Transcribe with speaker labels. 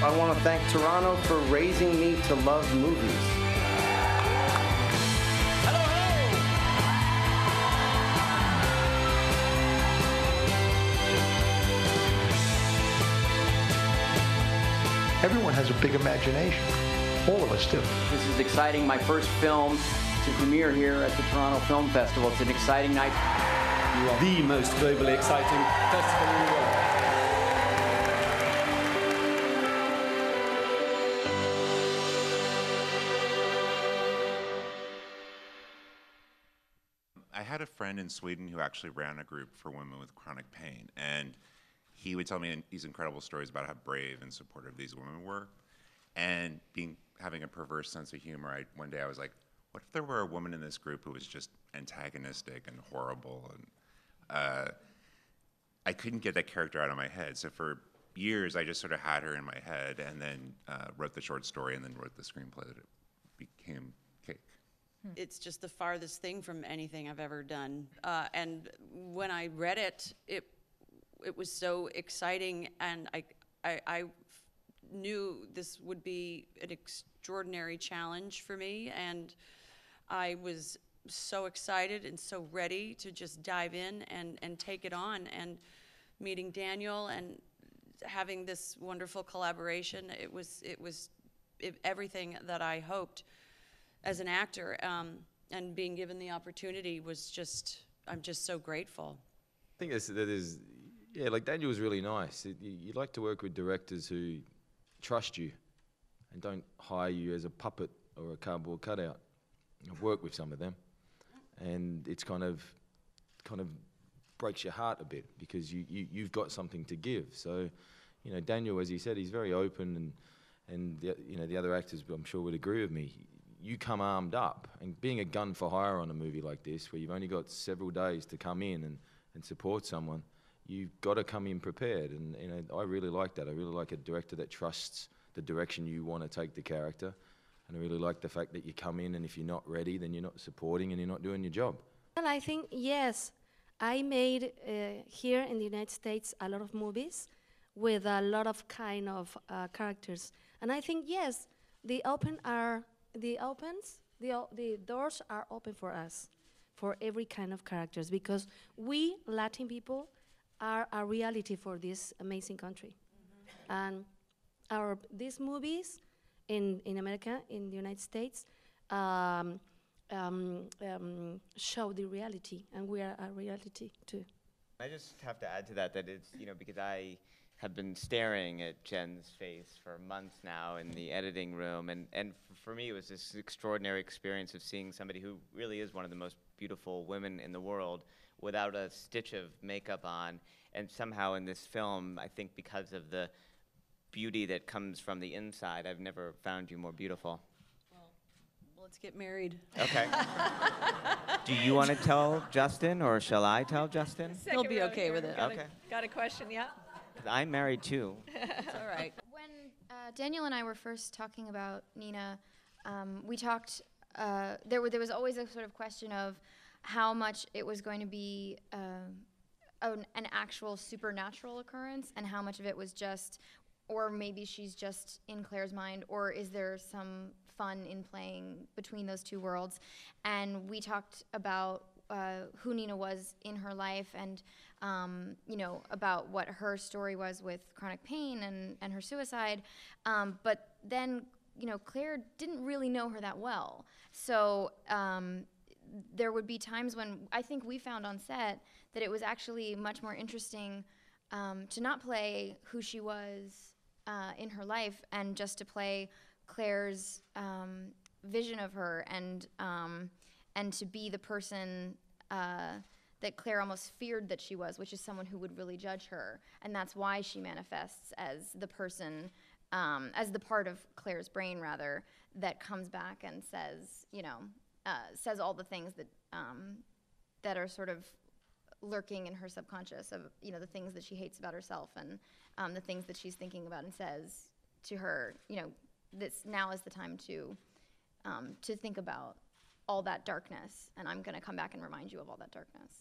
Speaker 1: I want to thank Toronto for raising me to love movies.
Speaker 2: Hello,
Speaker 3: Everyone has a big imagination. All of us do.
Speaker 4: This is exciting. My first film to premiere here at the Toronto Film Festival. It's an exciting night.
Speaker 2: You are the most globally exciting festival in the world.
Speaker 5: I had a friend in Sweden who actually ran a group for women with chronic pain, and he would tell me these incredible stories about how brave and supportive these women were. And having a perverse sense of humor, one day I was like, what if there were a woman in this group who was just antagonistic and horrible? And I couldn't get that character out of my head. So for years, I just sort of had her in my head, and then wrote the short story, and then wrote the screenplay that it became Cake.
Speaker 6: It's just the farthest thing from anything I've ever done. And when I read it, it was so exciting, and I knew this would be an extraordinary challenge for me, and I was so excited and so ready to just dive in and take it on. And meeting Daniel and having this wonderful collaboration, it was everything that I hoped as an actor, and being given the opportunity was just, I'm just so grateful.
Speaker 7: I think that is, yeah, like Daniel was really nice. You like to work with directors who trust you and don't hire you as a puppet or a cardboard cutout. I've worked with some of them, and it's kind of breaks your heart a bit because you've got something to give. So, you know, Daniel, as he said, he's very open, and the other actors, I'm sure, would agree with me. You come armed up, and being a gun for hire on a movie like this, where you've only got several days to come in and support someone, you've got to come in prepared. And you know, I really like that. I really like a director that trusts the direction you want to take the character. And I really like the fact that you come in, and if you're not ready, then you're not supporting and you're not doing your job.
Speaker 8: Well, I think, yes. I made here in the United States a lot of movies with a lot of kind of characters. And I think, yes, the doors are open for us, for every kind of characters, because we Latin people are a reality for this amazing country. Mm-hmm. And these movies in America, in the United States, show the reality, and we are a reality too.
Speaker 9: I just have to add to that it's, you know, because I have been staring at Jen's face for months now in the editing room, and for me it was this extraordinary experience of seeing somebody who really is one of the most beautiful women in the world without a stitch of makeup on, and somehow in this film, I think because of the beauty that comes from the inside, I've never found you more beautiful.
Speaker 6: Well, let's get married.
Speaker 9: Okay. Do you want to tell Justin, or shall I tell Justin?
Speaker 6: He'll be okay with it.
Speaker 9: Okay.
Speaker 10: Got a question, yeah?
Speaker 9: I'm married too.
Speaker 6: It's all right.
Speaker 11: When Daniel and I were first talking about Nina, we talked, there was always a sort of question of how much it was going to be an actual supernatural occurrence, and how much of it was just, or maybe she's just in Claire's mind, or is there some fun in playing between those two worlds. And we talked about who Nina was in her life, and you know, about what her story was with chronic pain and her suicide. But then, you know, Claire didn't really know her that well. So there would be times when I think we found on set that it was actually much more interesting to not play who she was in her life, and just to play Claire's vision of her, and to be the person that Claire almost feared that she was, which is someone who would really judge her. And that's why she manifests as the person, as the part of Claire's brain, rather, that comes back and says, you know, says all the things that that are sort of lurking in her subconscious, of, you know, the things that she hates about herself, and the things that she's thinking about, and says to her, you know, this now is the time to think about all that darkness, and I'm going to come back and remind you of all that darkness.